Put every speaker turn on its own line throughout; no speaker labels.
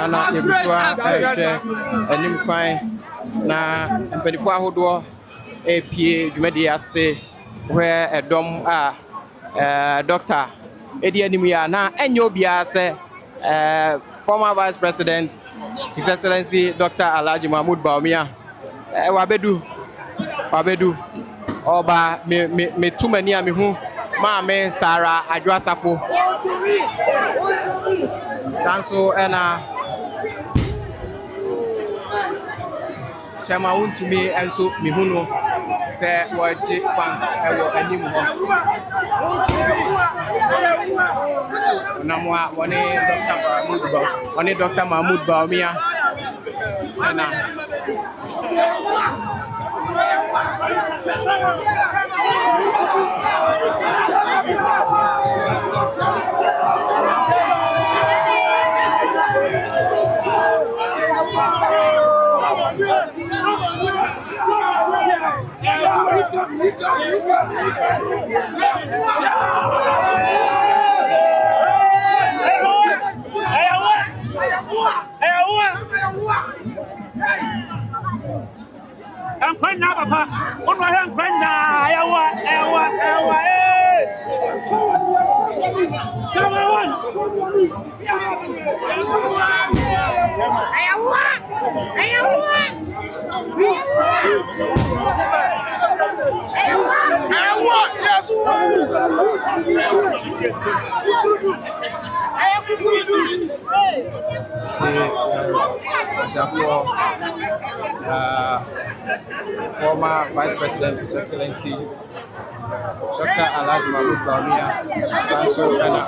na yebuswa enim kwan na mpedifo ahodo epie dwumadi ase where edom doctor edi anim ya na enyo bia se former vice president his excellency Dr. Alhaji Mahamudu Bawumia wabedu oba me tumani a me hu maame Sara Adwoa Safo Danso ena chama Wontumi enso me hu no se waje fans ewo anim ho namwa woni Dr. Mahamudu Bawumia ena
Papa, on my hand,
former Vice President, His Excellency Dr. Alhaji Mahamudu Bawumia, Sanso Ghana.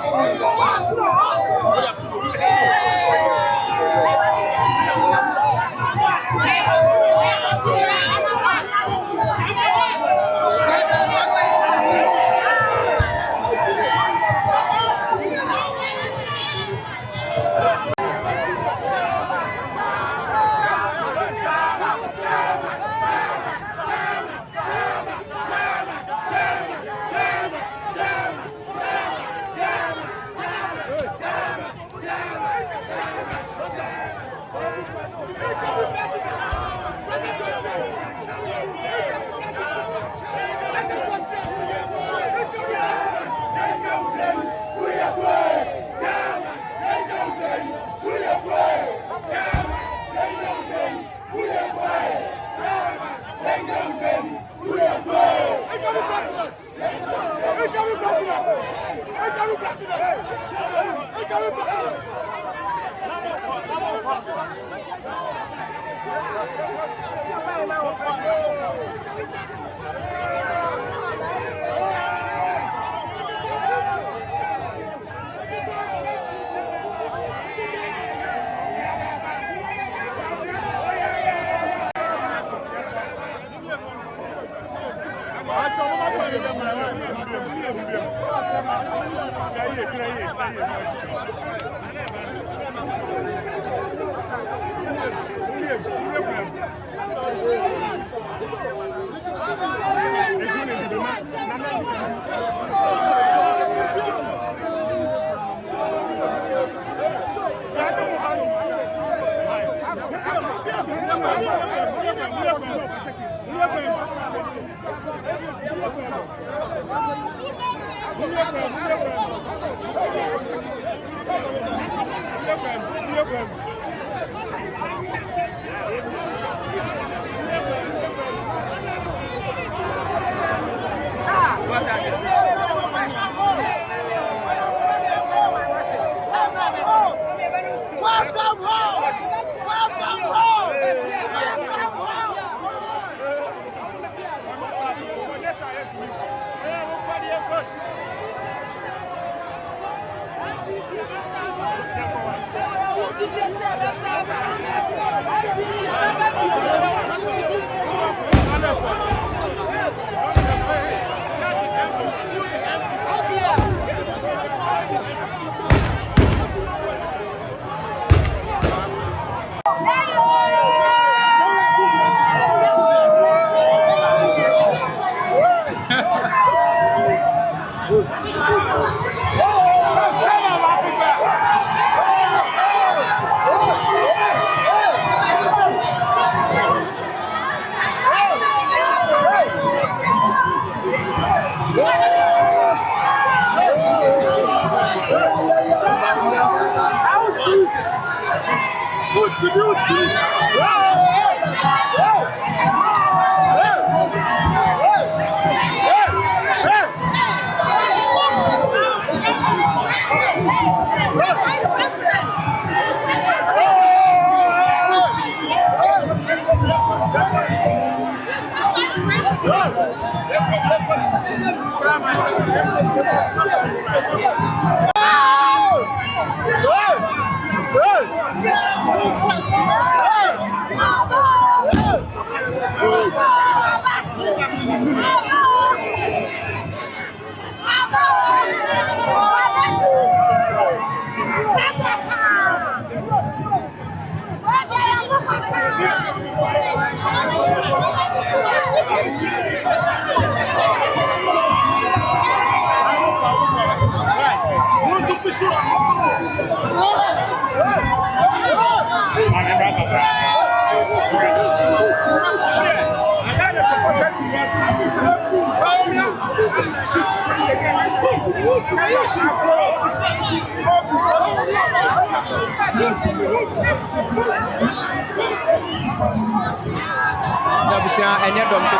Any of them to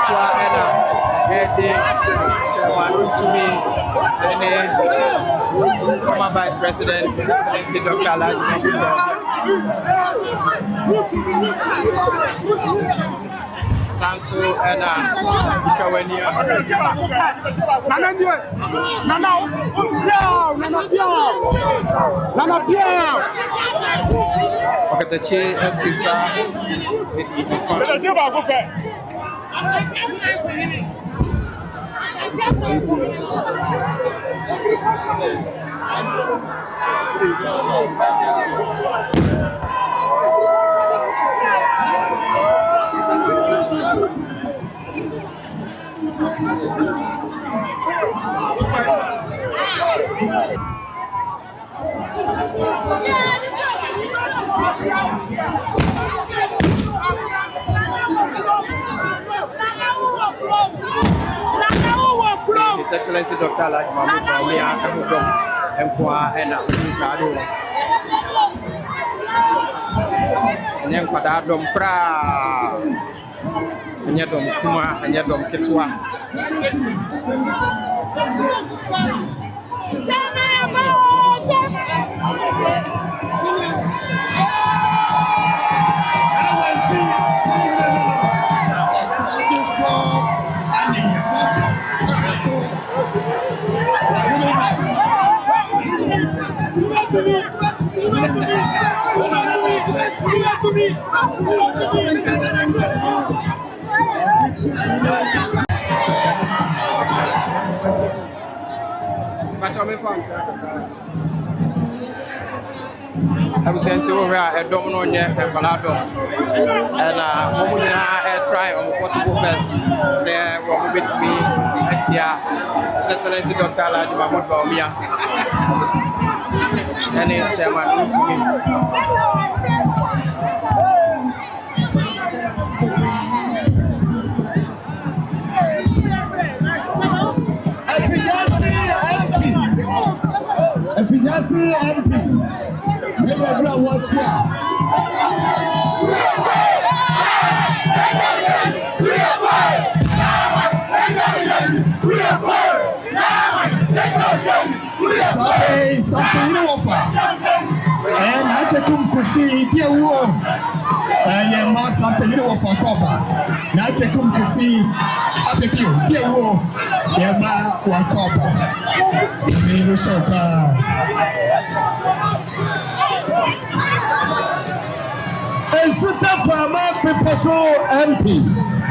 Wontumi, former Vice President, Excellency Dr. Mahamudu Sanso and Kawania. Nana Pierre. Okay, the chair of FIFA. His Excellency Dr. Mahamudu Bawumia and I was saying to her, I don't know yet, and Momunina try on possible best. Say, what with me, Asia, Excellency Dr. Mahamudu Bawumia, and in Chairman Wontumi.
Efficacy MP. May you agree what's here? Something you know offer. And I take him to see dear war. I am something you know offer copper. Now take him to see up the view, dear war. Yama Wakopa. We so Ensuta Kwama Piposo MP.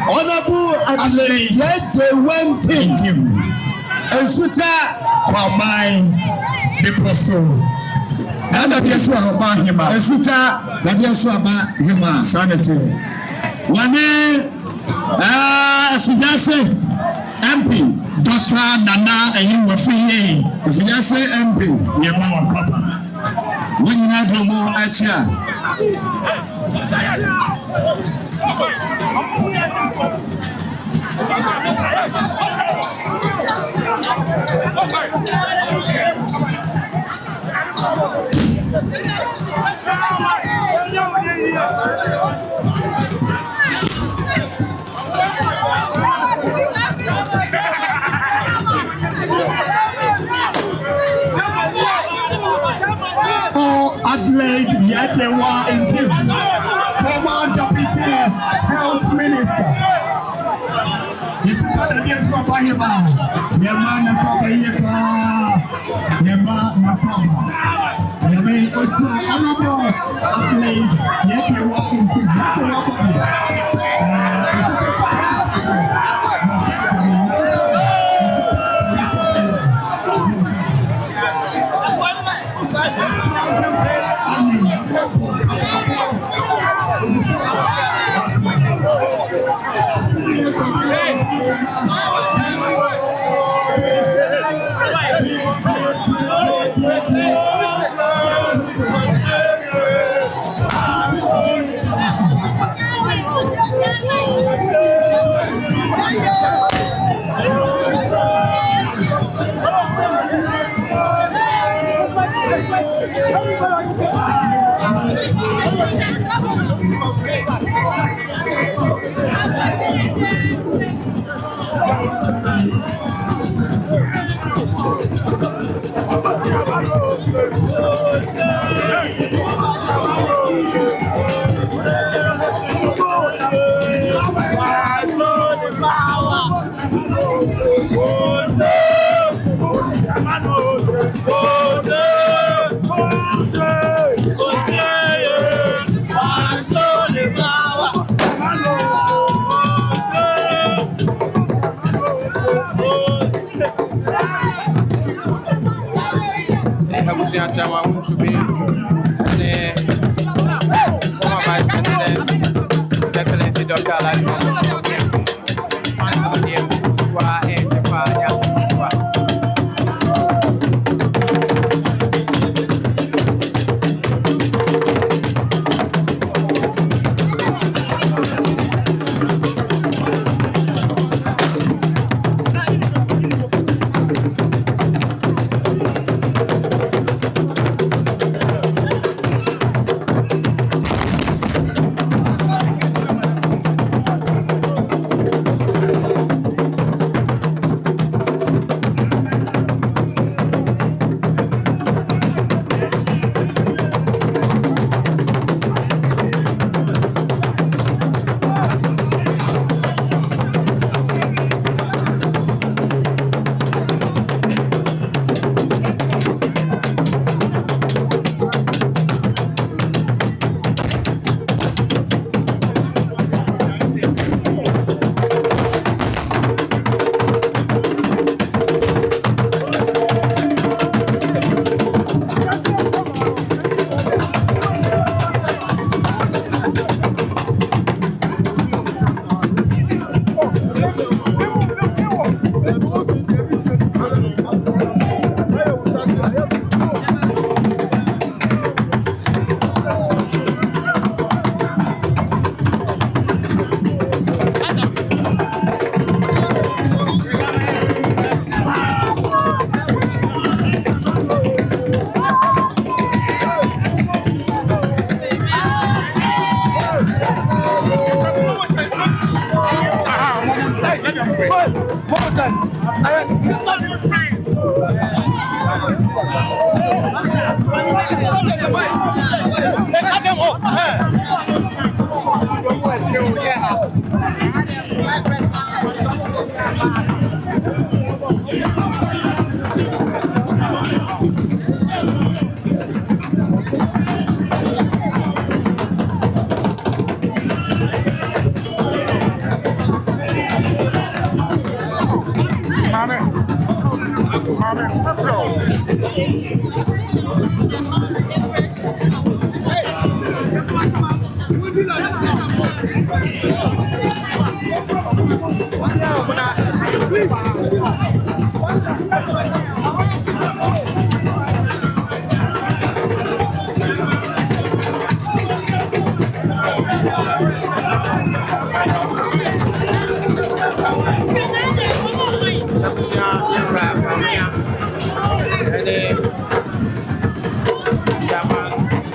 Honorable Adwoa Safo. Ensuta Kwama Piposo. Nana Yesu Aba Hima. Ensuta Yesu Aba Hima. Sanity. Wane Asijase MP. Dr. Nana Eyiwafiye. Asijase MP. Yema Wakoba. When you have no more at ya. Adelaide Yajewa Intim, former Deputy Health Minister. You see that against Papa Hima. Yema Nakaba Yepa. Yema Nakaba. Yema also Honorable Adelaide Yajewa Intim.
Chama Wontumi and former Vice President, His Excellency Dr. Mahamudu Bawumia.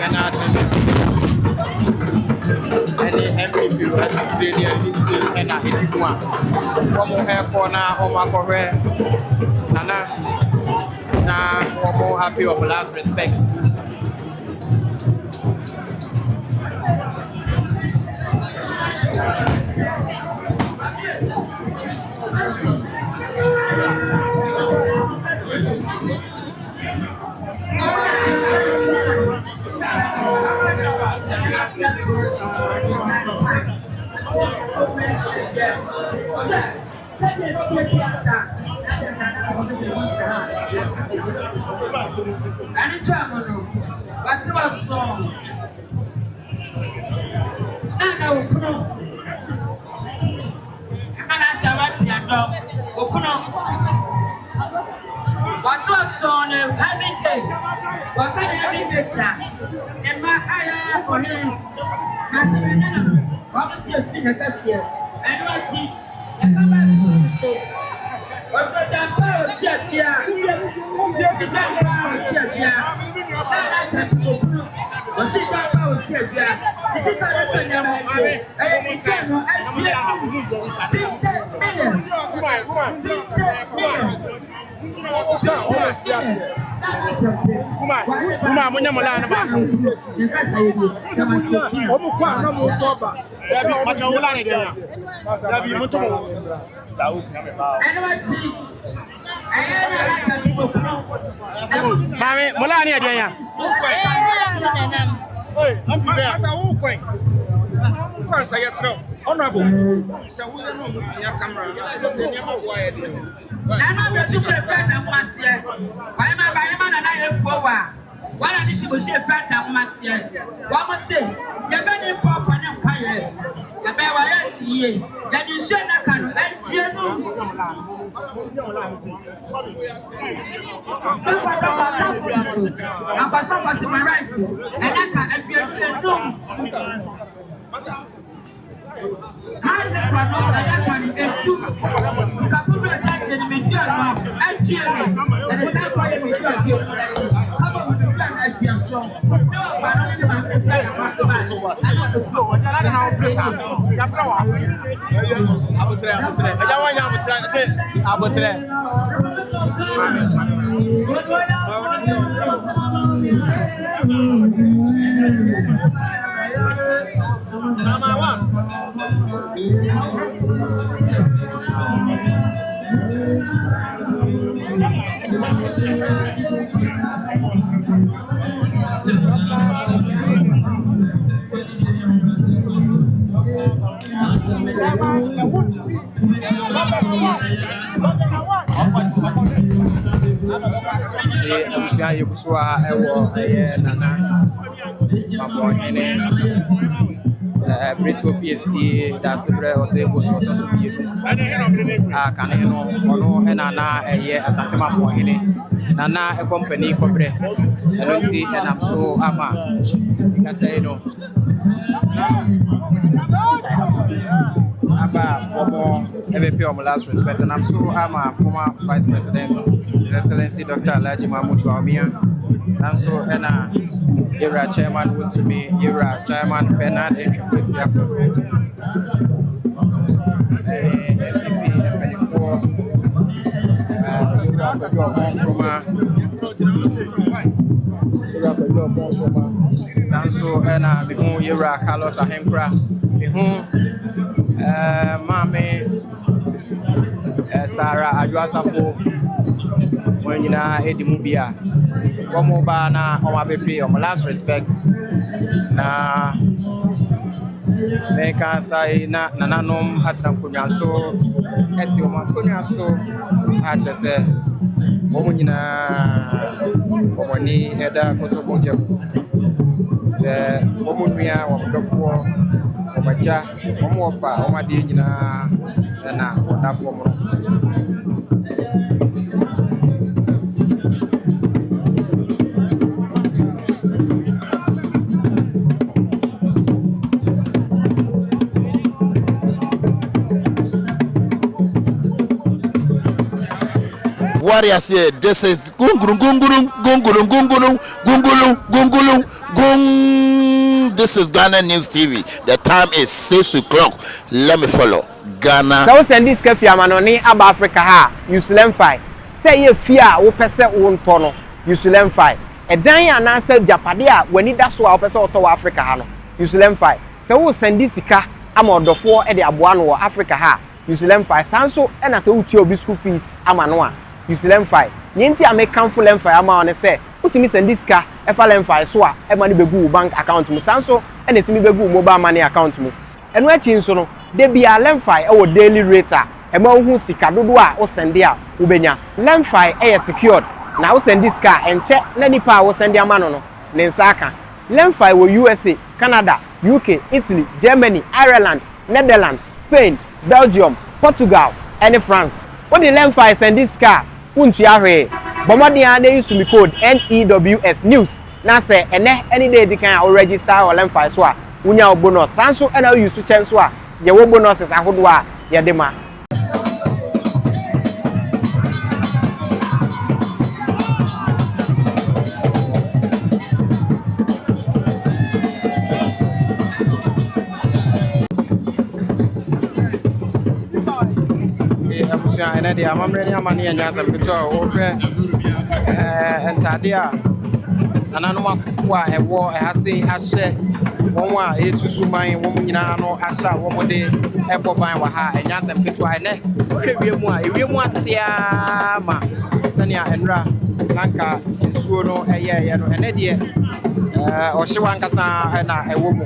Bernard any MVP at training and a hit one. One hair corner or Macore Nana. Now, one more happy of last respect.
Honorable, so we are not looking at camera. I'm not to friend of Marcia. Why am I and I have forward? What an issue was a friend of Marcia. What must say? You're very pop and empire. The bear I see that you should not come and cheer. I'm was in my rights, and I can't appear to the room.
Nana Mamponghene Brito PSC that's where was able to be Kaneno Nana Asante Mamponghene Nana a company cobre and I'm so ama you can say no MVP of last respect, and I'm so I'm former Vice President, His Excellency Dr. Mahamudu Bawumia, and so Era Chairman Wontumi, Era Chairman Bernard MVP Sanso and Mihu Yura Carlos Ahempra, Mihu Mame Sarah Adwoa Safo, when you know Eddie Mubia, Wamobana, or BP, or last respect. Na Meka say Nananum Hatram Kunyaso, Etioma Kunyaso, Hatchese, Womunina, Womani, Eda, Kotomojem, say Womunia, Wamdofo, Omaja, Omofa, Omadina, and that form.
Warriors here, this is Gungulum, Gungulum, Gungulum, Gungulum, Gungulum, Gungulum, Gong. This is Ghana News TV. The time is 6 o'clock. Let me follow Ghana.
So send this cafe amanoni aba Africa ha. Use LemFi. Say ye fear wo pese wo ntono. Use LemFi. Edan ya na say japade a wani da so a wo pese oto wa Africa ha no. Use LemFi. Se wo send this sika ama odofo e de aboa no wo Africa ha. Use LemFi. Sanso e na se wo tie obi school fees ama no a. Use LemFi. Nyenti a make come for LemFi ama on say Utimi send this car, efa LemFi so a e money begu bank account mu sanso e na timi begu mobile money account mu. Enu achi nso no, de bia LemFi e wo daily rate a e ma hu sika dodo a wo send a wo benya. LemFi e secured na wo send this car enche na nipa a wo send ama no ne nsaka. LemFi wo USA, Canada, UK, Italy, Germany, Ireland, Netherlands, Spain, Belgium, Portugal, and France. What the LemFi send this car? Untu ahwe. Bomodia dey use me code NEWS news. Na say any day they can register or LemFi so a unya bonus. Sanso and use to chance so a ye wo bonuses ahodo a ye de ma. And the amamre amani anyasa mpeto ohwe entadia ananu akufo a ewo ehase ahye won a etusuman won nyina no ahya won de eboban wa ha anyasa mpeto ene hwewiemu a ewiemu atia ma sania enra nanka nsuo no eye no ene de ohyewa nkasa na ewo mu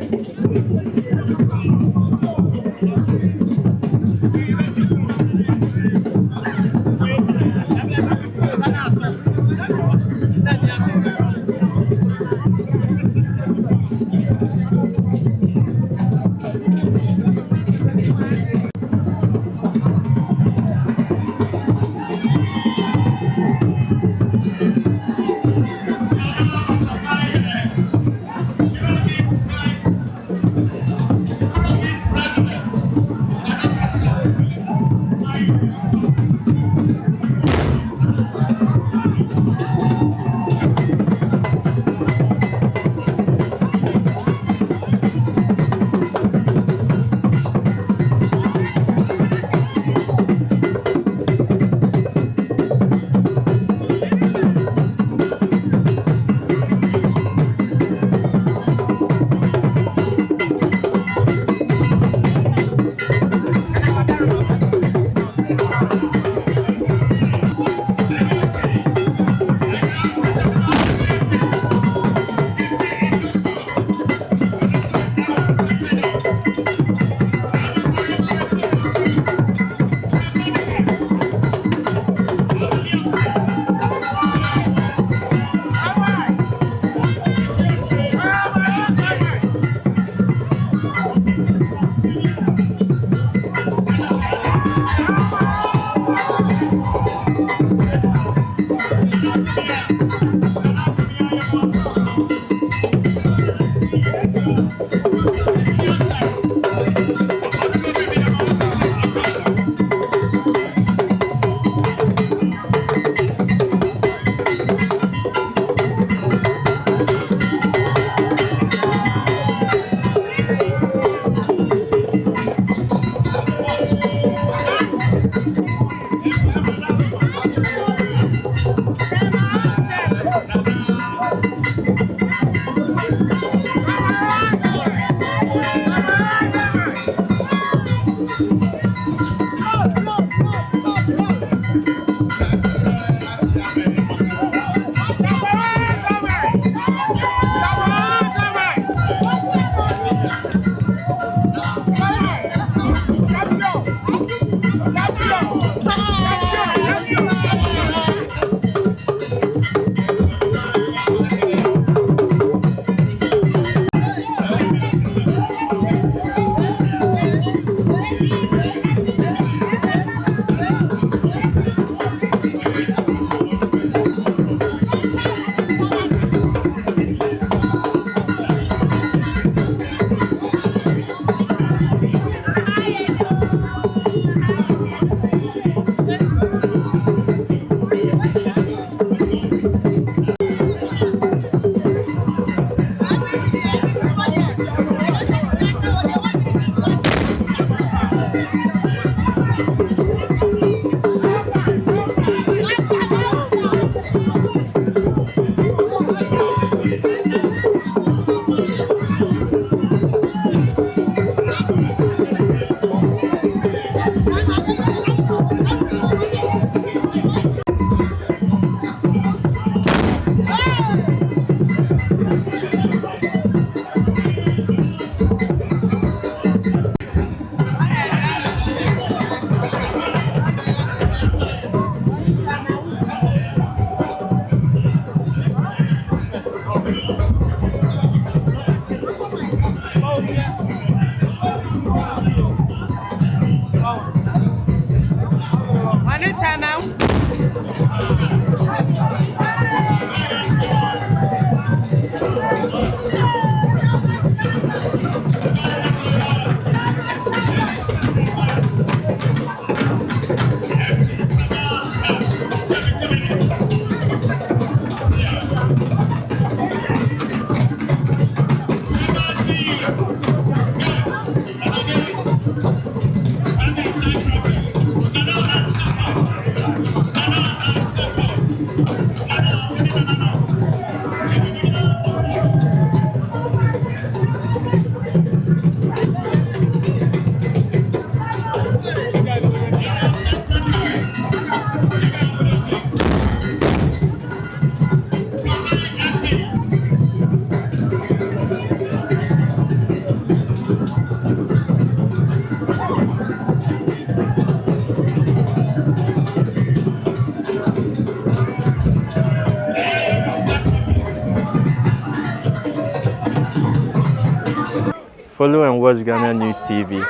Follow and watch Ghana News TV.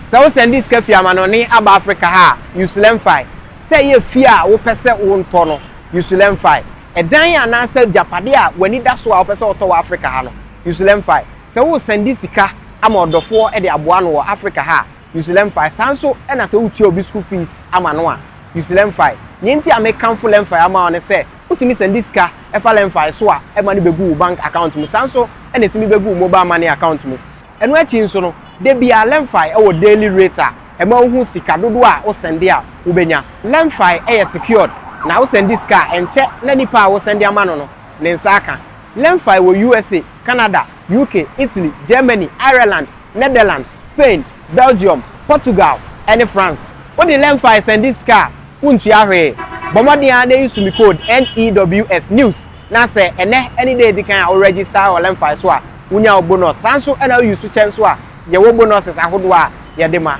So send this cafe amanoni aba Africa ha use LemFi. Say ye fear wo pese wo ntono use LemFi. Edan ya na say japade a wani da so a wo pese oto Africa ha no use LemFi. Say wo send this sika ama odofo e de aboa no wo Africa ha use LemFi. Sanso e na say wo tie obi school fees ama no a use LemFi. Nyenti a make cancel LemFi ama on say utimi send this sika e fa LemFi so a e ma ni begu bank account mu sanso e na timi begu mobile money account mu. Eno achi nso no de bia LemFi e wo daily rate a e ma hu sika dodo a wo send a wo benya. LemFi e secured na wo send this sika enche na nipa a wo send ama no ne nsaka. LemFi wo USA, Canada, UK, Italy, Germany, Ireland, Netherlands, Spain, Belgium, Portugal and France. What the LemFi send this sika untu ahwe bomodi a dey use me code NEWS news na say ene any day they can register or LemFi so a unya bonus sanso na use chance so a ye wo bonuses ahodo a ye de ma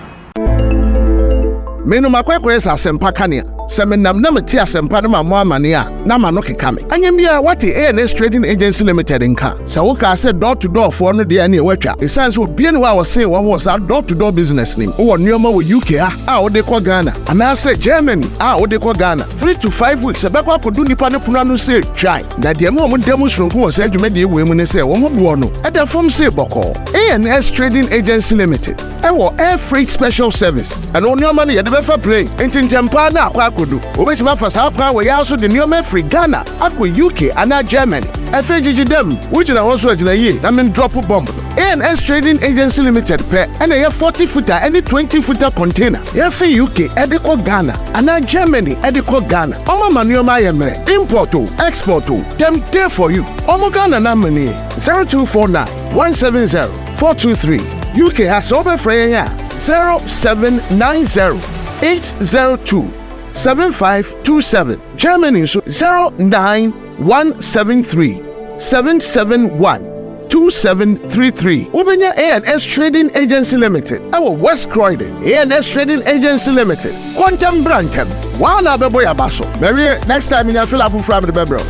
menu makwekwe sa sempa kania semenam na meti asempa na mo amane a na ma no keka me anyam bia what ANS Trading Agency Limited nka se wo ka se door to door for no de na e watwa esanse obie ne wa wo se wo ho sa door to door business nim wo nneoma wo UK a wo de ko Ghana ana se Germany a wo de ko Ghana 3 to 5 weeks e be kwa kodu nipa ne puno anu se try na de mo demonstration wo se adwuma de we mu ne se wo ho bo no e da fom se boko ANS Trading Agency Limited e wo air freight special service ana nneoma ne ye de be fa play intintempa na akwa kodu obetima fa sa akwa we ya so de nneoma free Ghana akwa UK ana Germany FGG dem which na also agina ye na men drop bomb ANS Trading Agency Limited pe and a 40 footer any 20 footer container ye for UK ediko Ghana ana Germany ediko Ghana omo manuoma ye mere import o export o dem there for you omo Ghana na money 0249 170 423 UK has over free 0790 802 7527 Germany 09173 771 2733 Ubenya ANS Trading Agency Limited our West Croydon ANS Trading Agency Limited Quantum Brantem Wana Beboya Baso maybe next time in your fill up from the bebro